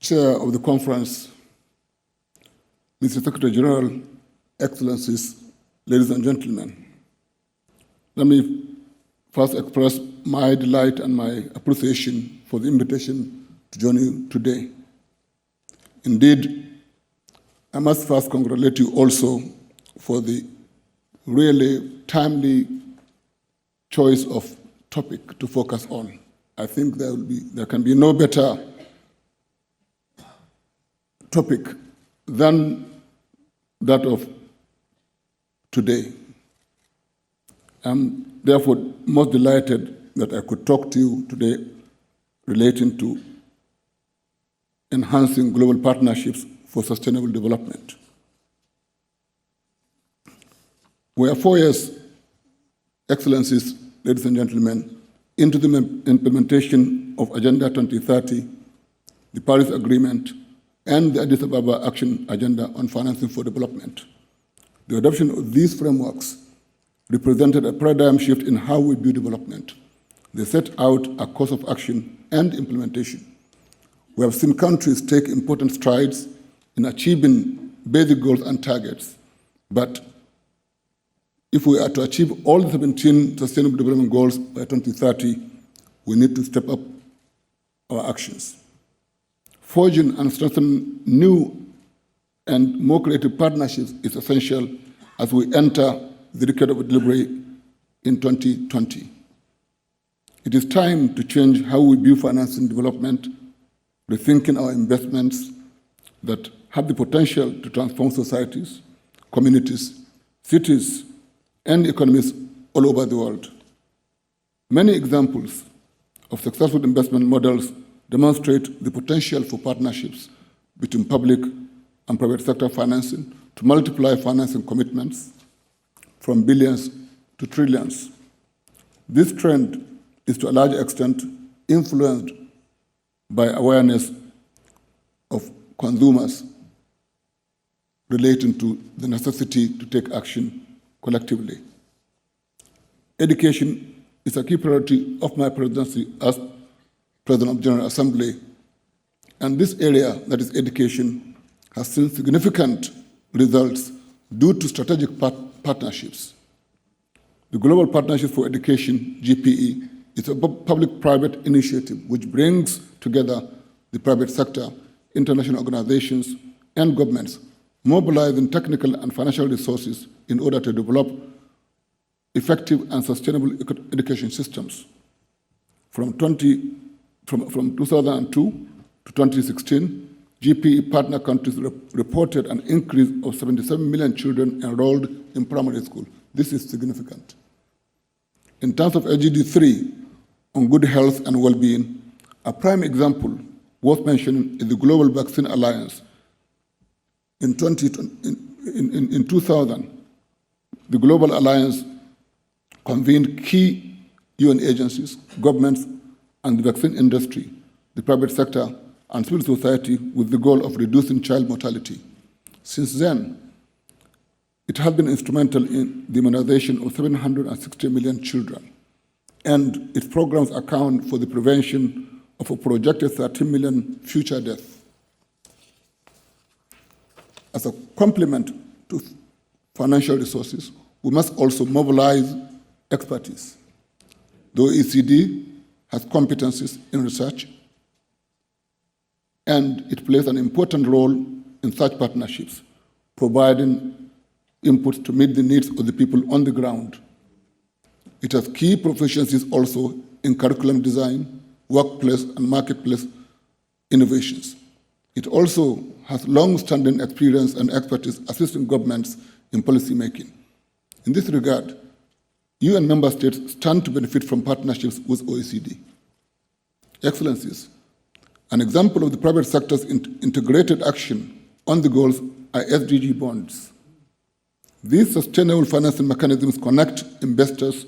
Chair of the conference, Mr. Secretary General, Excellencies, ladies and gentlemen, let me first express my delight and my appreciation for the invitation to join you today. Indeed, I must first congratulate you also for the really timely choice of topic to focus on. I think there can be no better topic than that of today. I'm therefore most delighted that I could talk to you today relating to enhancing global partnerships for sustainable development. We are 4 years, Excellencies, ladies and gentlemen, into the implementation of Agenda 2030, the Paris Agreement, and the Addis Ababa Action Agenda on Financing for Development. The adoption of these frameworks represented a paradigm shift in how we view development. They set out a course of action and implementation. We have seen countries take important strides in achieving basic goals and targets, but if we are to achieve all the 17 Sustainable Development Goals by 2030, we need to step up our actions. Forging and strengthening new and more creative partnerships is essential as we enter the decade of delivery in 2020. It is time to change how we view financing development, rethinking our investments that have the potential to transform societies, communities, cities, and economies all over the world. Many examples of successful investment models demonstrate the potential for partnerships between public and private sector financing to multiply financing commitments from billions to trillions. This trend is to a large extent influenced by awareness of consumers relating to the necessity to take action collectively. Education is a key priority of my presidency as President of General Assembly, and this area, that is education, has seen significant results due to strategic partnerships. The Global Partnership for Education, GPE, is a public-private initiative which brings together the private sector, international organizations, and governments, mobilizing technical and financial resources in order to develop effective and sustainable education systems. From 2002 to 2016, GPE partner countries reported an increase of 77 million children enrolled in primary school. This is significant. In terms of SDG 3 on good health and well-being, a prime example worth mentioning is the Global Vaccine Alliance. In 2000, the Global Alliance convened key UN agencies, governments, and the vaccine industry, the private sector, and civil society with the goal of reducing child mortality. Since then, it has been instrumental in the immunization of 760 million children, and its programs account for the prevention of a projected 13 million future deaths. As a complement to financial resources, we must also mobilize expertise. The OECD has competencies in research, and it plays an important role in such partnerships, providing input to meet the needs of the people on the ground. It has key proficiencies also in curriculum design, workplace and marketplace innovations. It also has long-standing experience and expertise assisting governments in policy making. In this regard, UN member states stand to benefit from partnerships with OECD. Excellencies, an example of the private sector's integrated action on the goals are SDG bonds. These sustainable financing mechanisms connect investors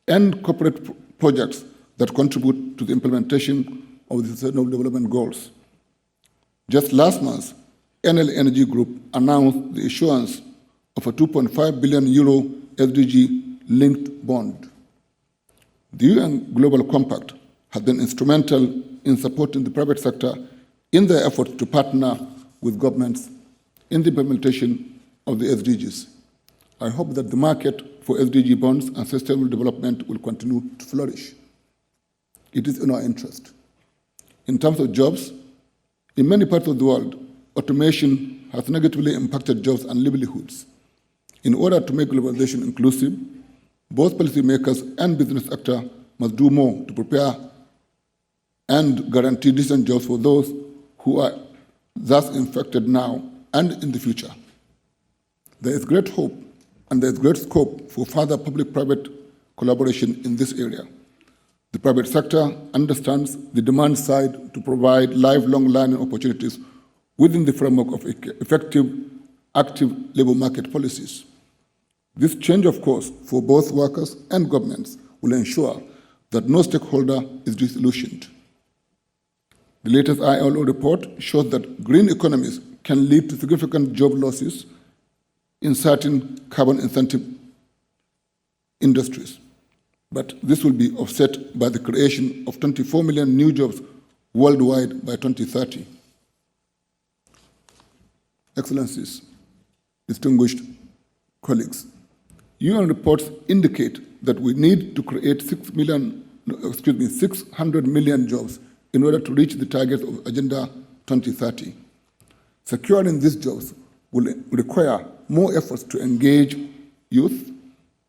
and corporate projects that contribute to the implementation of the Sustainable Development Goals. Just last month, Enel Energy Group announced the issuance of a 2.5 billion euro SDG-linked bond. The UN Global Compact has been instrumental in supporting the private sector in their efforts to partner with governments in the implementation of the SDGs. I hope that the market for SDG bonds and sustainable development will continue to flourish. It is in our interest. In terms of jobs, in many parts of the world, automation has negatively impacted jobs and livelihoods. In order to make globalization inclusive, both policymakers and business actors must do more to prepare and guarantee decent jobs for those who are thus infected now and in the future. There is great hope and there is great scope for further public-private collaboration in this area. The private sector understands the demand side to provide lifelong learning opportunities within the framework of effective, active labor market policies. This change of course for both workers and governments will ensure that no stakeholder is disillusioned. The latest ILO report shows that green economies can lead to significant job losses in certain carbon incentive industries, but this will be offset by the creation of 24 million new jobs worldwide by 2030. Excellencies, distinguished colleagues, UN reports indicate that we need to create 600 million jobs in order to reach the targets of Agenda 2030. Securing these jobs will require more efforts to engage youth,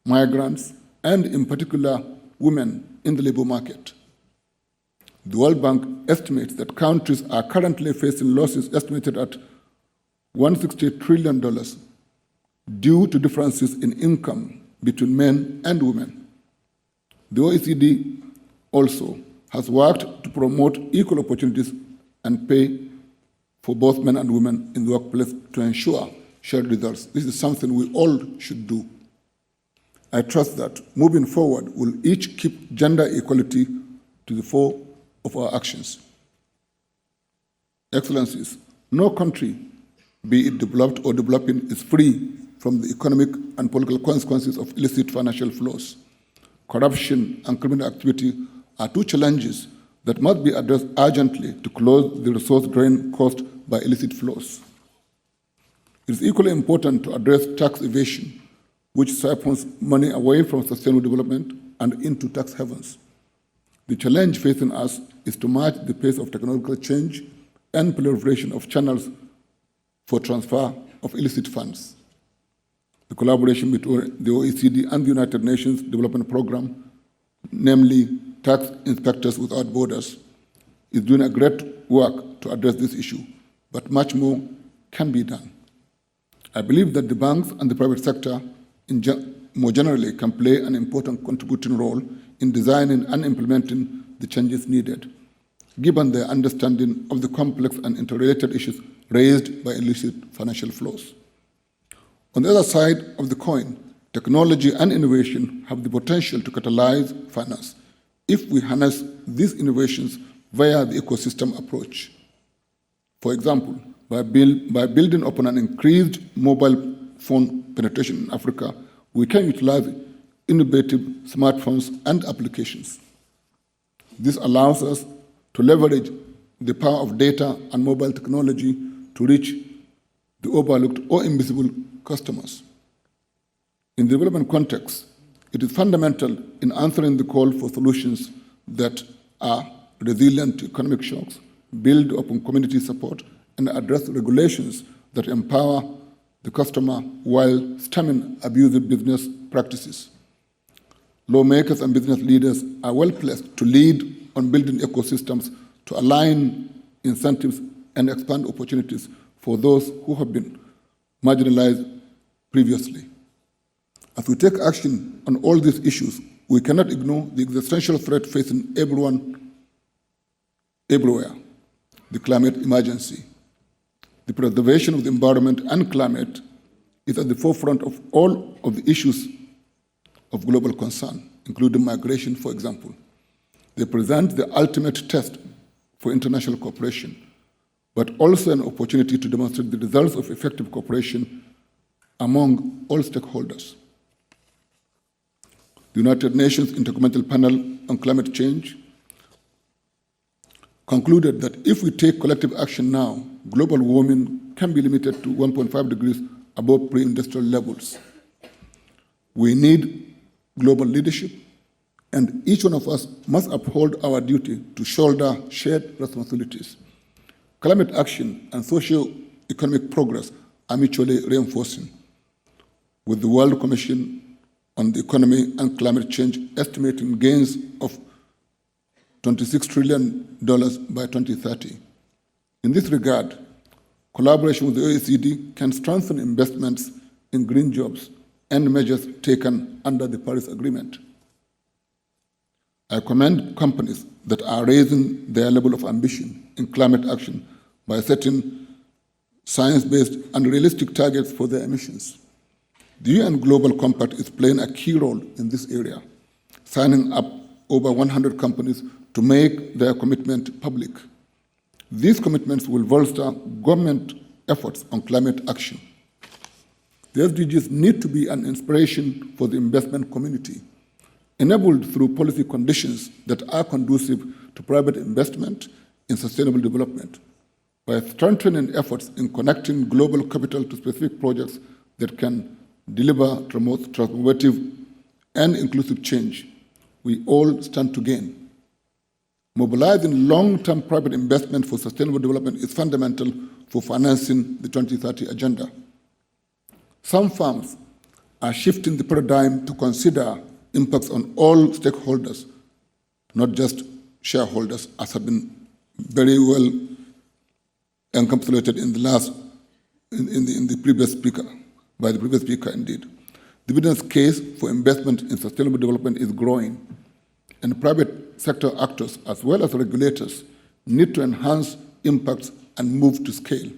migrants, and in particular, women in the labor market. The World Bank estimates that countries are currently facing losses estimated at $160 trillion due to differences in income between men and women. The OECD also has worked to promote equal opportunities and pay for both men and women in the workplace to ensure shared results. This is something we all should do. I trust that moving forward, we'll each keep gender equality to the fore of our actions. Excellencies, no country, be it developed or developing, is free from the economic and political consequences of illicit financial flows. Corruption and criminal activity are two challenges that must be addressed urgently to close the resource drain caused by illicit flows. It is equally important to address tax evasion, which siphons money away from sustainable development and into tax havens. The challenge facing us is to match the pace of technological change and proliferation of channels for transfer of illicit funds. The collaboration between the OECD and the United Nations Development Programme, namely Tax Inspectors Without Borders, is doing a great work to address this issue, but much more can be done. I believe that the banks and the private sector more generally can play an important contributing role in designing and implementing the changes needed, given their understanding of the complex and interrelated issues raised by illicit financial flows. On the other side of the coin, technology and innovation have the potential to catalyze finance if we harness these innovations via the ecosystem approach. For example, by building upon an increased mobile phone penetration in Africa, we can utilize innovative smartphones and applications. This allows us to leverage the power of data and mobile technology to reach the overlooked or invisible customers. In the development context, it is fundamental in answering the call for solutions that are resilient to economic shocks, build upon community support, and address regulations that empower the customer while stemming abusive business practices. Lawmakers and business leaders are well placed to lead on building ecosystems to align incentives and expand opportunities for those who have been marginalized previously. As we take action on all these issues, we cannot ignore the existential threat facing everyone, everywhere, the climate emergency. The preservation of the environment and climate is at the forefront of all of the issues of global concern, including migration, for example. They present the ultimate test for international cooperation, but also an opportunity to demonstrate the results of effective cooperation among all stakeholders. The United Nations Intergovernmental Panel on Climate Change concluded that if we take collective action now, global warming can be limited to 1.5 degrees above pre-industrial levels. We need global leadership, and each one of us must uphold our duty to shoulder shared responsibilities. Climate action and socio-economic progress are mutually reinforcing, with the World Commission on the Economy and Climate Change estimating gains of $26 trillion by 2030. In this regard, collaboration with the OECD can strengthen investments in green jobs and measures taken under the Paris Agreement. I commend companies that are raising their level of ambition in climate action by setting science-based and realistic targets for their emissions. The UN Global Compact is playing a key role in this area, signing up over 100 companies to make their commitment public. These commitments will bolster government efforts on climate action. The SDGs need to be an inspiration for the investment community, enabled through policy conditions that are conducive to private investment in sustainable development, by strengthening efforts in connecting global capital to specific projects that can deliver transformative and inclusive change. We all stand to gain. Mobilizing long-term private investment for sustainable development is fundamental for financing the 2030 agenda. Some firms are shifting the paradigm to consider impacts on all stakeholders, not just shareholders, as have been very well encapsulated in the previous speaker, by the previous speaker indeed. The business case for investment in sustainable development is growing, and private sector actors, as well as regulators, need to enhance impacts and move to scale.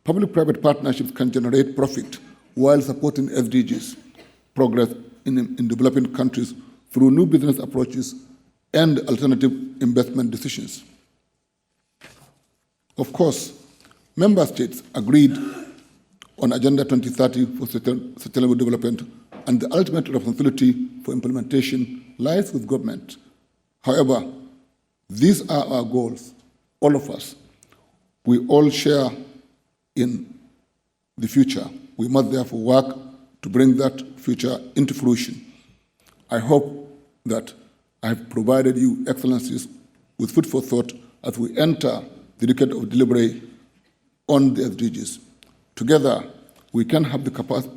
Public-private partnerships can generate profit while supporting SDGs progress in developing countries through new business approaches and alternative investment decisions. Of course, member states agreed on Agenda 2030 for sustainable development, and the ultimate responsibility for implementation lies with government. However, these are our goals, all of us. We all share in the future. We must therefore work to bring that future into fruition. I hope that I have provided you, Excellencies, with food for thought as we enter the decade of delivery on the SDGs. Together, we can have the capacity,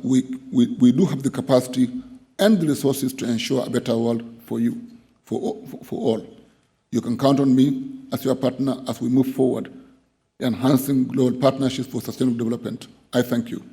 we do have the capacity and the resources to ensure a better world for you, for all. You can count on me as your partner as we move forward, enhancing global partnerships for sustainable development. I thank you.